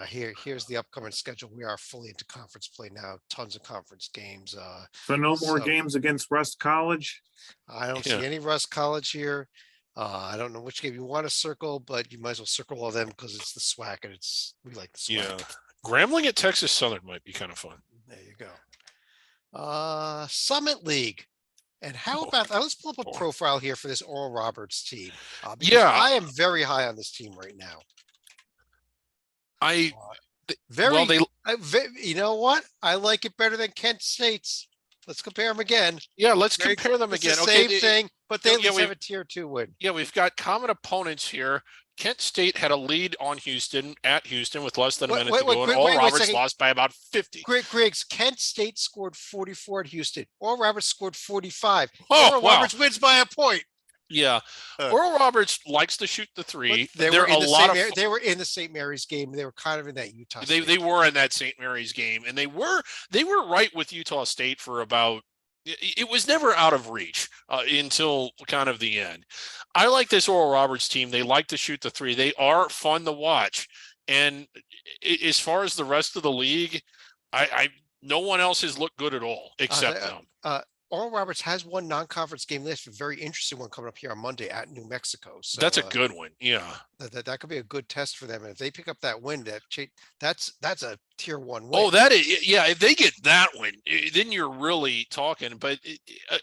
Here's the upcoming schedule. We are fully into conference play now. Tons of conference games. So no more games against Rust College. I don't see any Rust College here. I don't know which game you want to circle, but you might as well circle all of them because it's the SWAC and we like the SWAC. Yeah, Grambling at Texas Southern might be kind of fun. There you go. Summit League. And how about let's pull up a profile here for this Oral Roberts team. I am very high on this team right now. You know what? I like it better than Kent State's. Let's compare them again. Yeah, let's Very- compare them it's again. the Okay, same thing, but they at yeah, least have a tier 2 win. yeah, we've got common opponents here. Kent State had a lead on Houston at Houston with less than a minute to go, and Oral Roberts lost by about 50. Griggs, Kent State scored 44 at Houston. Oral Roberts scored 45. Oh, Oral wow. Roberts wins by a point. Yeah, Oral Roberts likes to shoot the three. They were in the St. Mary's game. They were kind of in that Utah. They were in that St. Mary's game, and they were right with Utah State for about. It was never out of reach until kind of the end. I like this Oral Roberts team. They like to shoot the three. They are fun to watch. And as far as the rest of the league, I no one else has looked good at all except them. Oral Roberts has one non-conference game list, a very interesting one coming up here on Monday at New Mexico. So that's a good one. Yeah, that could be a good test for them. And if they pick up that win, that's a tier 1 win. Oh, that is, yeah. If they get that win, then you're really talking. But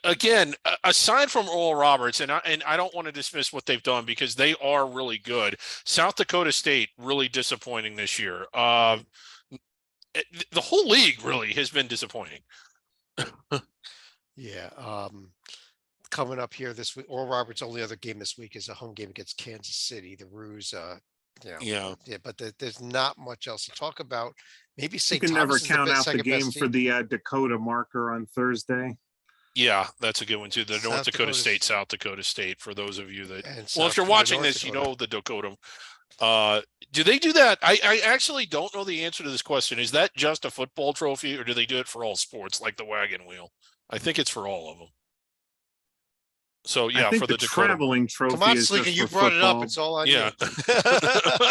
again, aside from Oral Roberts, and I don't want to dismiss what they've done because they are really good. South Dakota State really disappointing this year. The whole league really has been disappointing. Yeah. Coming up here this week, Oral Roberts' only other game this week is a home game against Kansas City. The Roos, yeah, but there's not much else to talk about. Maybe St. You can Thomas never count out the second game best for team. the Dakota marker on Thursday. Yeah, that's a good one too. The North Dakota State, South Dakota State. For those of you that, well, if you're watching this, you know the Dakota. Do they do that? I actually don't know the answer to this question. Is that just a football trophy, or do they do it for all sports, like the wagon wheel? I think it's for all of them. So yeah, for the Dakota traveling trophy. Come on, is Sleeker, just you for brought football. it up. It's all on Yeah.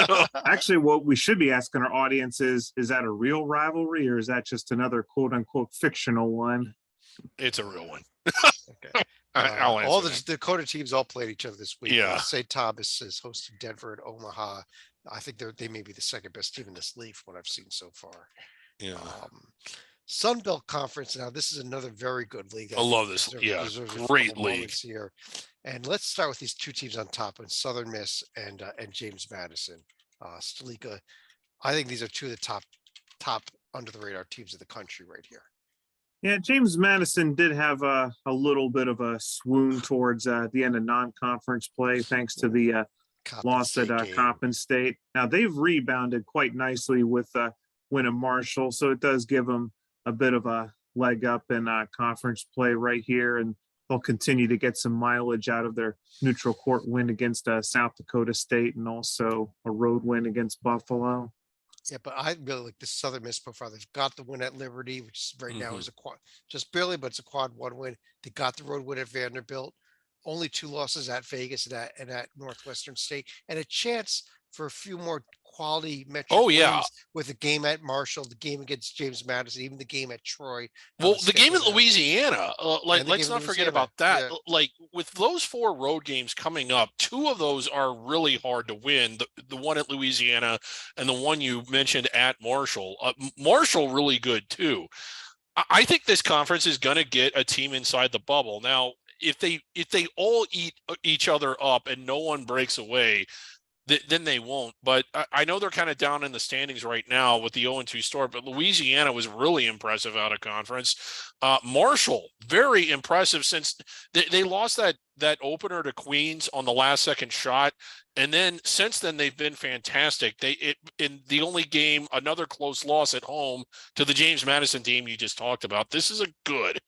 you. Actually, what we should be asking our audience is that a real rivalry or is that just another quote unquote fictional one? It's a real one. Okay. All the Dakota teams all played each other this week. Yeah. St. Thomas is hosting Denver and Omaha. I think they may be the second best team in this league from what I've seen so far. Yeah. Sun Belt Conference. Now, this is another very good league. I love this. Yeah, great league here. And let's start with these two teams on top, and Southern Miss and James Madison. Stalika, I think these are two of the top under the radar teams of the country right here. Yeah, James Madison did have a little bit of a swoon towards the end of non-conference play, thanks to the loss at Coppin State. Now they've rebounded quite nicely with win at Marshall, so it does give them a bit of a leg up in conference play right here, and they'll continue to get some mileage out of their neutral court win against South Dakota State and also a road win against Buffalo. Yeah, but I really like the Southern Miss profile. They've got the win at Liberty, which right now is a quad, just barely, but it's a quad 1 win. They got the road win at Vanderbilt, only 2 losses at Vegas and at Northwestern State, and a chance for a few more quality metric wins with the game at Marshall, the game against James Madison, even the game at Troy. Well, the game at Louisiana, let's not forget about that. Yeah. Like with those 4 road games coming up, 2 of those are really hard to win. The one at Louisiana and the one you mentioned at Marshall. Marshall really good too. I think this conference is going to get a team inside the bubble. Now, if they all eat each other up and no one breaks away, then they won't. But I know they're kind of down in the standings right now with the 0-2 start, but Louisiana was really impressive out of conference. Marshall, very impressive since they lost that opener to Queens on the last second shot. And then since then, they've been fantastic. In the only game, another close loss at home to the James Madison team you just talked about. This is a good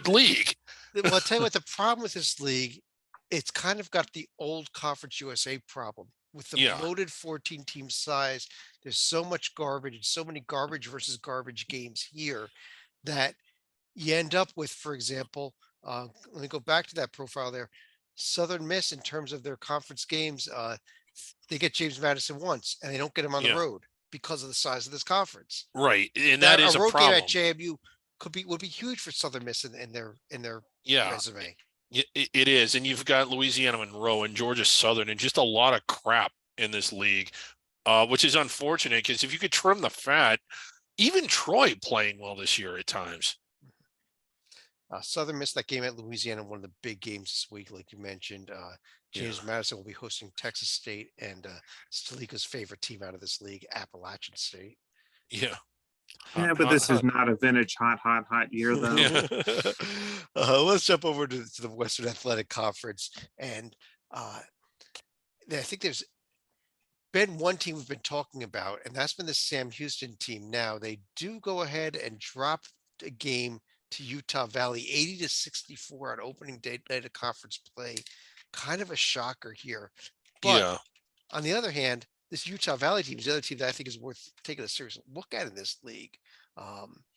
league. Well, I'll tell you what, the problem with this league, it's kind of got the old Conference USA problem with the bloated 14 team size. There's so much garbage and so many garbage versus garbage games here that you end up with, for example, let me go back to that profile there. Southern Miss, in terms of their conference games, they get James Madison once and they don't get him on the road because of the size of this conference. Right. And that is a road problem. Game at JMU would be huge for Southern Miss in their resume. It is, and you've got Louisiana Monroe and Georgia Southern and just a lot of crap in this league, which is unfortunate because if you could trim the fat, even Troy playing well this year at times. Southern missed that game at Louisiana, one of the big games this week, like you mentioned. James Madison will be hosting Texas State and Stalika's favorite team out of this league, Appalachian State. Yeah. Yeah, but this is not a vintage hot year though. Let's jump over to the Western Athletic Conference, and I think there's been one team we've been talking about, and that's been the Sam Houston team. Now they do go ahead and drop a game to Utah Valley, 80-64 on opening day night of conference play. Kind of a shocker here, but Yeah. on the other hand, this Utah Valley team is the other team that I think is worth taking a serious look at in this league.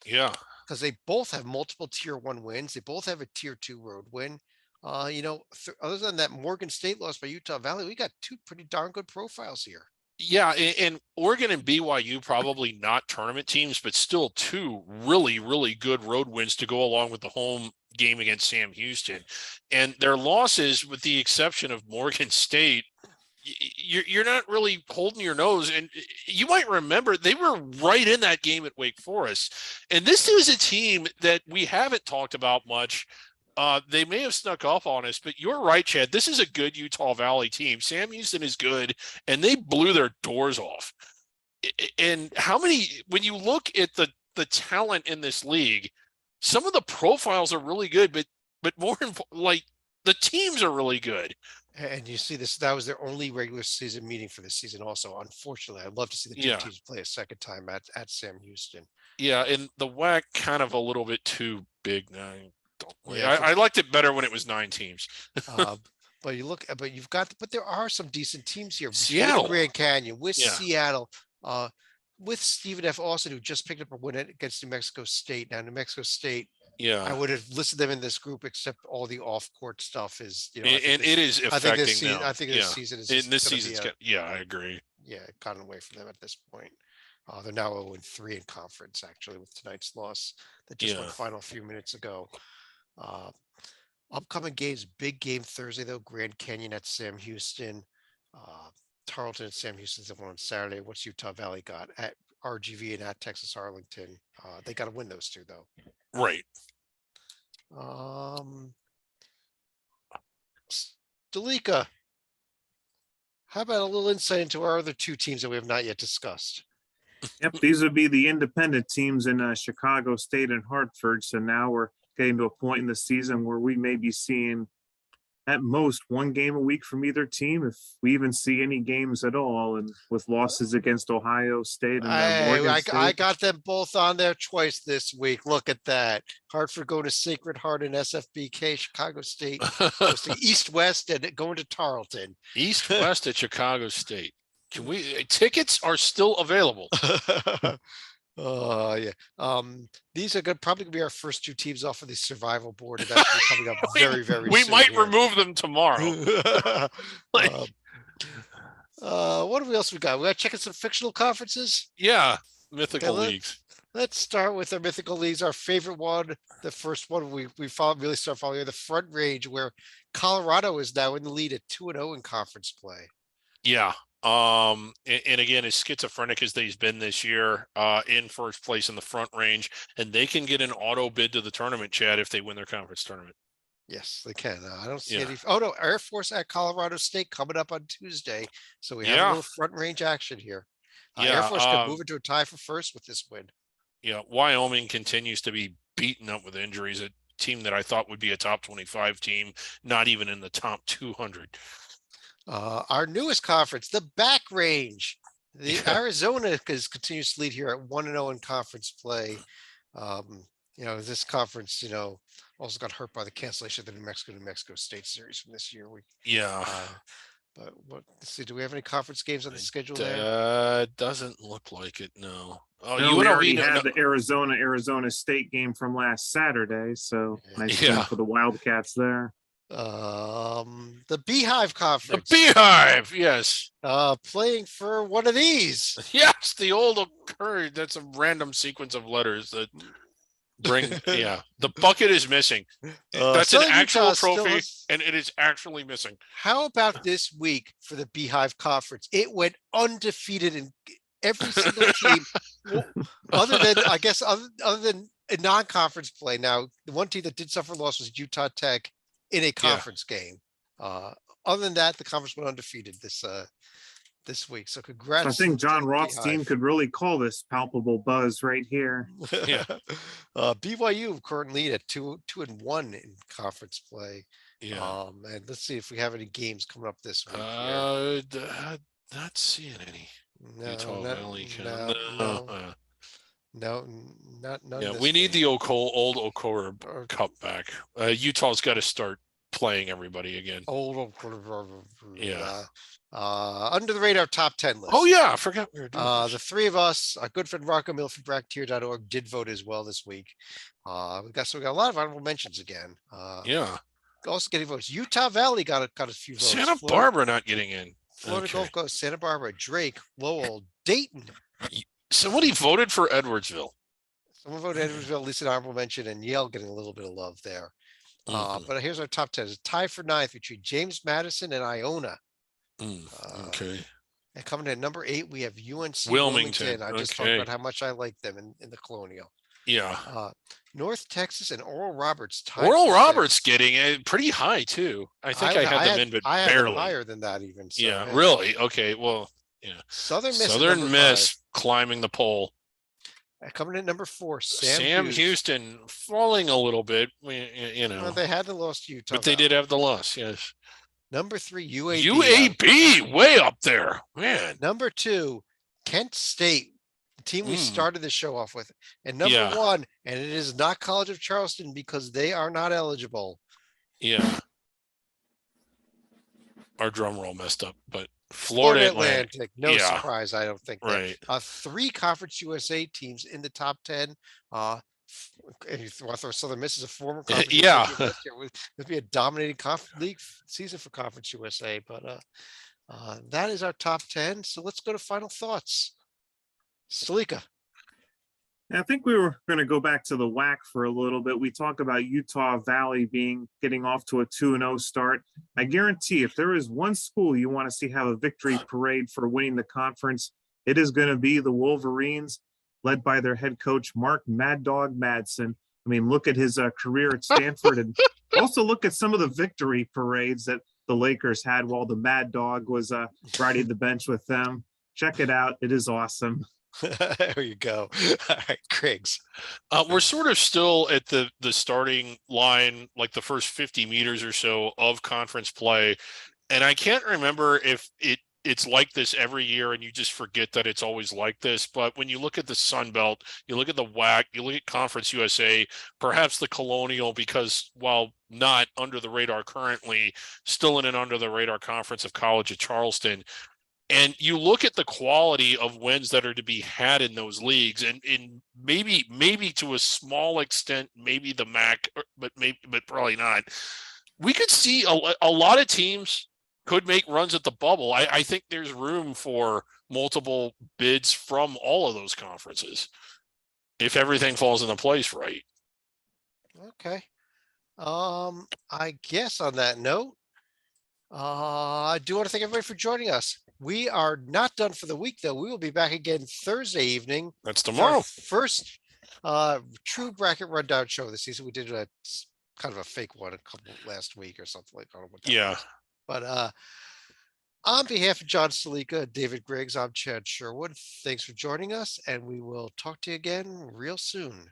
Yeah. Because they both have multiple tier 1 wins. They both have a tier 2 road win. Other than that Morgan State loss by Utah Valley, we got two pretty darn good profiles here. Yeah, and Oregon and BYU probably not tournament teams, but still two really, really good road wins to go along with the home game against Sam Houston. And their losses, with the exception of Morgan State, you're not really holding your nose. And you might remember they were right in that game at Wake Forest. And this is a team that we haven't talked about much. They may have snuck up on us, but you're right, Chad. This is a good Utah Valley team. Sam Houston is good, and they blew their doors off. And when you look at the talent in this league, some of the profiles are really good, but more like the teams are really good. And you see this, that was their only regular season meeting for this season also. Unfortunately, I'd love to see the two teams play a second time at Sam Houston. Yeah, and the WAC kind of a little bit too big now. I liked it better when it was 9 teams. But there are some decent teams here. Seattle, Grand Canyon, with Seattle, with Stephen F. Austin, who just picked up a win against New Mexico State. Now, New Mexico State, I would have listed them in this group, except all the off-court stuff is, and it is affecting them. I think this season is in this season's I agree. Yeah, gotten away from them at this point. They're now 0-3 in conference, actually, with tonight's loss that just went final a few minutes ago. Upcoming games, big game Thursday though, Grand Canyon at Sam Houston, Tarleton at Sam Houston's the one on Saturday. What's Utah Valley got at RGV and at Texas Arlington? They got to win those two though. Right. Stalika, how about a little insight into our other two teams that we have not yet discussed? Yep, these would be the independent teams in Chicago State and Hartford. So now we're getting to a point in the season where we may be seeing at most one game a week from either team, if we even see any games at all. And with losses against Ohio State and Morgan State. I got them both on there twice this week. Look at that. Hartford going to Sacred Heart and SFBK. Chicago State goes to East West and going to Tarleton. East West at Chicago State. Tickets are still available. These are probably gonna be our first two teams off of the survival board, and that's coming up very, very we soon. We might remove them tomorrow. What else we got? We got checking some fictional conferences. Yeah, mythical leagues. Let's start with our mythical leagues. Our favorite one, the first one we really start following, the Front Range, where Colorado is now in the lead at 2-0 in conference play. Yeah. And again, as schizophrenic as they've been this year, in first place in the Front Range, and they can get an auto bid to the tournament, Chad, if they win their conference tournament. Yes, they can. I don't see any. Oh no, Air Force at Colorado State coming up on Tuesday, so we have a little Front Range action here. Air Force could move into a tie for first with this win. Yeah, Wyoming continues to be beaten up with injuries. A team that I thought would be a top 25 team, not even in the top 200. Our newest conference, the Back Range. Arizona continues to lead here at 1-0 in conference play. This conference, also got hurt by the cancellation of the New Mexico State series from this year. But let's see, do we have any conference games on the schedule there? Doesn't look like it, no. No, we already had the Arizona State game from last Saturday, so nice game for the Wildcats there. The Beehive Conference. The Beehive, yes. Playing for one of these. Yes, the old occurred. That's a random sequence of letters that bring. The bucket is missing. That's an actual trophy, and it is actually missing. How about this week for the Beehive Conference? It went undefeated in every single team, other than a non-conference play. Now, the one team that did suffer loss was Utah Tech in a conference game. Other than that, the conference went undefeated this this week. So congrats. I to think the John Roth's Beehive. team could really call this palpable buzz right here. Yeah. BYU current lead at 2-1 in conference play. Yeah. And let's see if we have any games coming up this week here. Not seeing any. No, Utah not, Valley. no, not none. Yeah, this we need week. the old Okora Cup back. Utah's got to start playing everybody again. Yeah. Under the radar top 10 list. Oh yeah, I forgot we were doing this. The three of us, our good friend Rocco Mill from Bracketeer.org did vote as well this week. We got a lot of honorable mentions again. Yeah. Also getting votes. Utah Valley got a few votes. Santa Barbara not getting in. Florida Okay. Gulf Coast, Santa Barbara, Drake, Lowell, Dayton. Somebody voted for Edwardsville. Someone voted Edwardsville, at least an honorable mention, and Yale getting a little bit of love there. But here's our top 10. It's a tie for ninth between James Madison and Iona. Okay. And coming in at number 8, we have UNC Wilmington. I just talked about how much I like them in the Colonial. Yeah. North Texas and Oral Roberts. Oral Roberts getting it pretty high too. I think I had them in, but I had barely. them higher than that even. So, yeah, really? Okay. Well, yeah. Southern Miss climbing the pole. Coming in at number 4, Sam Houston falling a little bit. Well, they had the loss to Utah, but they did have the loss. Yes. Number 3, UAB. UAB way up there, man. Number 2, Kent State, the team we started the show off with, and number 1, and it is not College of Charleston because they are not eligible. Yeah. Our drum roll messed up, but Florida Atlantic. No surprise, I don't think. Right. 3 Conference USA teams in the top 10. If you want to throw Southern Miss as a former Conference USA, it'd be a dominating league season for Conference USA. But that is our top 10. So let's go to final thoughts. Salika. I think we were going to go back to the WAC for a little bit. We talk about Utah Valley getting off to a 2-0 start. I guarantee if there is one school you want to see have a victory parade for winning the conference, it is going to be the Wolverines, led by their head coach, Mark Mad Dog Madsen. I mean, look at his career at Stanford and also look at some of the victory parades that the Lakers had while the Mad Dog was riding the bench with them. Check it out. It is awesome. There you go. All right, Craigs. We're sort of still at the starting line, like the first 50 meters or so of conference play. And I can't remember if it's like this every year and you just forget that it's always like this. But when you look at the Sun Belt, you look at the WAC, you look at Conference USA, perhaps the Colonial, because while not under the radar currently, still in an under the radar conference of College of Charleston. And you look at the quality of wins that are to be had in those leagues, and maybe to a small extent, maybe the MAC, but probably not. We could see a lot of teams could make runs at the bubble. I think there's room for multiple bids from all of those conferences if everything falls into place right. Okay. I guess on that note, I do want to thank everybody for joining us. We are not done for the week, though. We will be back again Thursday evening. That's tomorrow. First true bracket rundown show of the season. We did a kind of a fake one last week or something like that. Yeah. But on behalf of John Salika, David Griggs, I'm Chad Sherwood. Thanks for joining us, and we will talk to you again real soon.